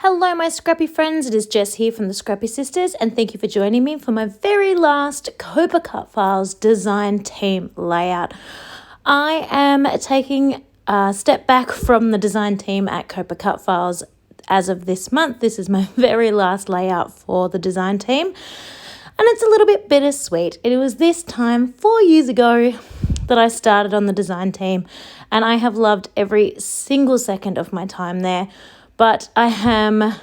Hello, my Scrappy friends. It is Jess here from the Scrappy Sisters, and thank you for joining me for my very last COAPA Cutfiles design team layout. I am taking a step back from the design team at COAPA Cutfiles as of this month. This is my very last layout for the design team, and it's a little bit bittersweet. It was this time 4 years ago that I started on the design team, and I have loved every single second of my time there. But I am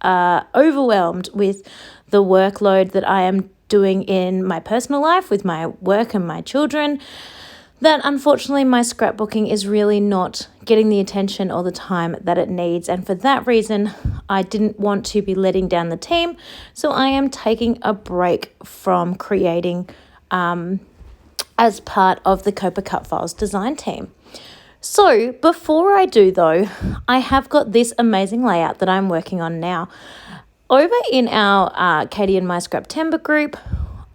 overwhelmed with the workload that I am doing in my personal life with my work and my children, that unfortunately my scrapbooking is really not getting the attention or the time that it needs. And for that reason, I didn't want to be letting down the team. So I am taking a break from creating as part of the COAPA Cutfiles design team. So before I do though, I have got this amazing layout that I'm working on now. Over in our Katie and My Scraptember group,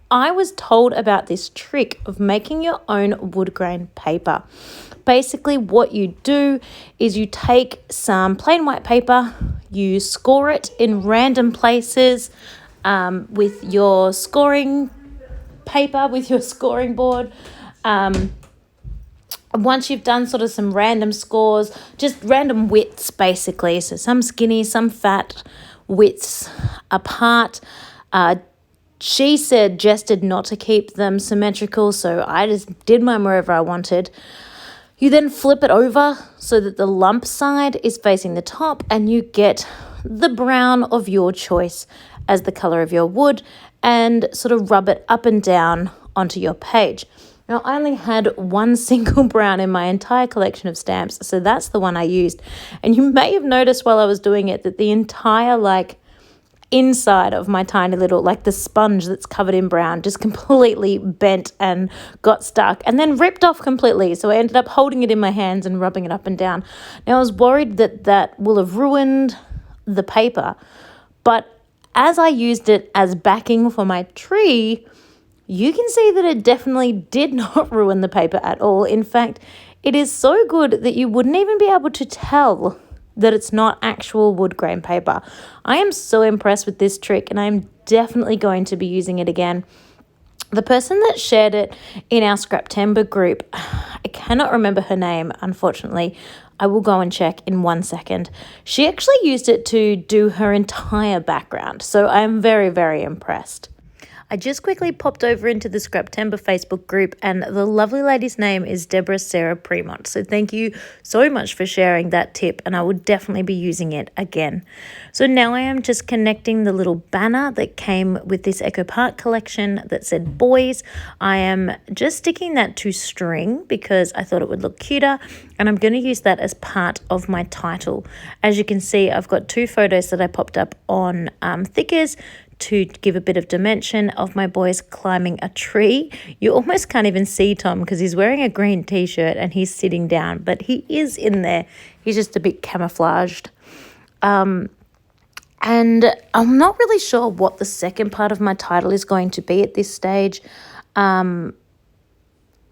I was told about this trick of making your own wood grain paper. Basically what you do is you take some plain white paper, you score it in random places with your scoring paper, with your scoring board. Once you've done sort of some random scores, just random widths basically, so some skinny, some fat, widths apart. She suggested not to keep them symmetrical, so I just did mine wherever I wanted. You then flip it over so that the lump side is facing the top, and you get the brown of your choice as the color of your wood, and sort of rub it up and down onto your page. Now, I only had one single brown in my entire collection of stamps, so that's the one I used. And you may have noticed while I was doing it that the entire, inside of my tiny little, the sponge that's covered in brown just completely bent and got stuck and then ripped off completely. So I ended up holding it in my hands and rubbing it up and down. Now, I was worried that that will have ruined the paper, but as I used it as backing for my tree, you can see that it definitely did not ruin the paper at all. In fact, it is so good that you wouldn't even be able to tell that it's not actual wood grain paper. I am so impressed with this trick, and I'm definitely going to be using it again. The person that shared it in our Scraptember group, I cannot remember her name, unfortunately. I will go and check in 1 second. She actually used it to do her entire background, so I'm very, very impressed. I just quickly popped over into the Scraptember Facebook group, and the lovely lady's name is Deborah Sarah Premont. So thank you so much for sharing that tip, and I would definitely be using it again. So now I am just connecting the little banner that came with this Echo Park collection that said boys. I am just sticking that to string because I thought it would look cuter, and I'm going to use that as part of my title. As you can see, I've got 2 photos that I popped up on Thickers to give a bit of dimension of my boys climbing a tree. You almost can't even see Tom because he's wearing a green t-shirt and he's sitting down, but he is in there. He's just a bit camouflaged. And I'm not really sure what the second part of my title is going to be at this stage. I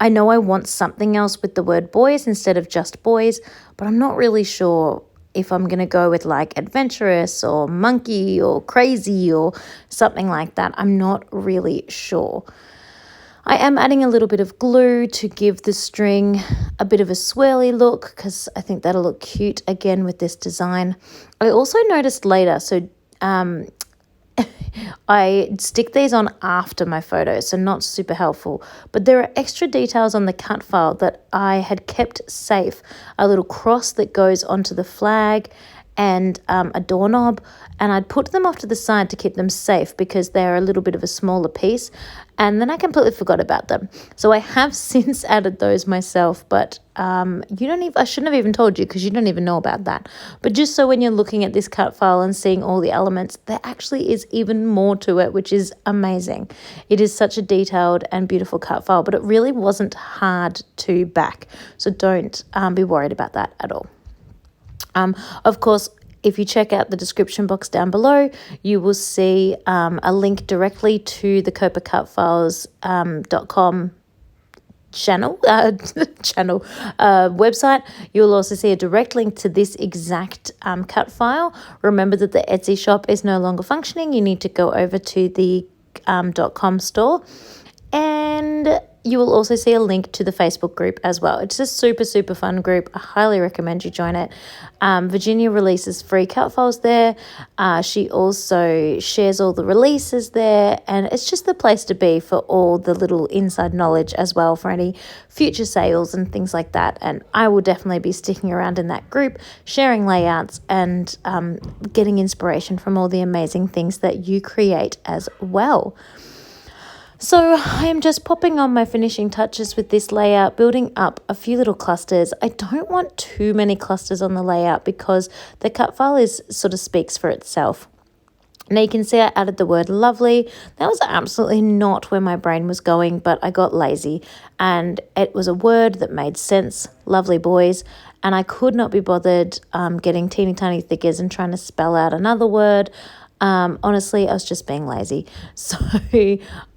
know I want something else with the word boys instead of just boys, but I'm not really sure if I'm going to go with adventurous or monkey or crazy or something like that. I'm not really sure. I am adding a little bit of glue to give the string a bit of a swirly look because I think that'll look cute again with this design. I also noticed later, so I stick these on after my photos, so not super helpful, but there are extra details on the cut file that I had kept safe. A little cross that goes onto the flag and a doorknob, and I'd put them off to the side to keep them safe because they're a little bit of a smaller piece, and then I completely forgot about them. So I have since added those myself, but I shouldn't have even told you because you don't even know about that. But just so when you're looking at this cut file and seeing all the elements, there actually is even more to it, which is amazing. It is such a detailed and beautiful cut file, but it really wasn't hard to back. So don't be worried about that at all. Of course, if you check out the description box down below, you will see a link directly to the COAPACutfiles.com website. You'll also see a direct link to this exact cut file. Remember that the Etsy shop is no longer functioning. You need to go over to the .com store, and you will also see a link to the Facebook group as well. It's a super, super fun group. I highly recommend you join it. Virginia releases free cut files there. She also shares all the releases there, and it's just the place to be for all the little inside knowledge as well for any future sales and things like that. And I will definitely be sticking around in that group, sharing layouts and getting inspiration from all the amazing things that you create as well. So I am just popping on my finishing touches with this layout, building up a few little clusters. I don't want too many clusters on the layout because the cut file sort of speaks for itself. Now you can see I added the word lovely. That was absolutely not where my brain was going, but I got lazy and it was a word that made sense, lovely boys, and I could not be bothered getting teeny tiny thickers and trying to spell out another word. Honestly, I was just being lazy. So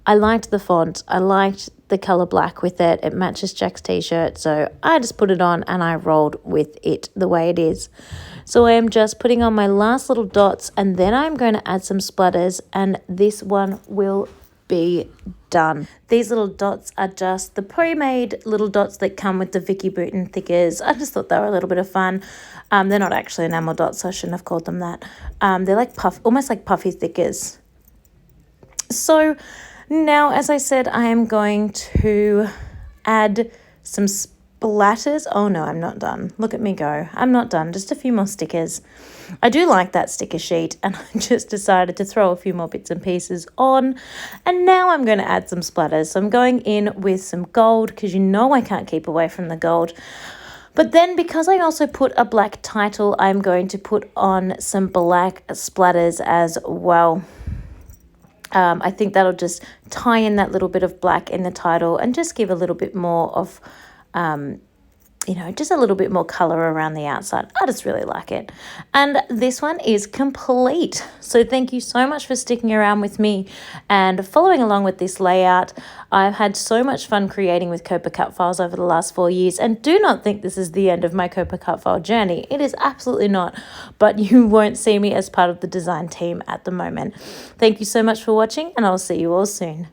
I liked the font. I liked the color black with it. It matches Jack's t-shirt. So I just put it on and I rolled with it the way it is. So I am just putting on my last little dots and then I'm going to add some splatters and this one will be done. These little dots are just the pre-made little dots that come with the Vicky Bouton thickers. I just thought they were a little bit of fun. They're not actually enamel dots, so I shouldn't have called them that. They're like almost like puffy thickers. So now, as I said, I am going to add some splatters. Oh no, I'm not done. Look at me go. I'm not done. Just a few more stickers. I do like that sticker sheet and I just decided to throw a few more bits and pieces on. And now I'm going to add some splatters. So I'm going in with some gold because you know I can't keep away from the gold. But then because I also put a black title, I'm going to put on some black splatters as well. I think that'll just tie in that little bit of black in the title and just give a little bit more of, just a little bit more color around the outside. I just really like it. And this one is complete. So thank you so much for sticking around with me and following along with this layout. I've had so much fun creating with COAPA Cutfiles over the last 4 years, and do not think this is the end of my COAPA Cutfile journey. It is absolutely not, but you won't see me as part of the design team at the moment. Thank you so much for watching, and I'll see you all soon.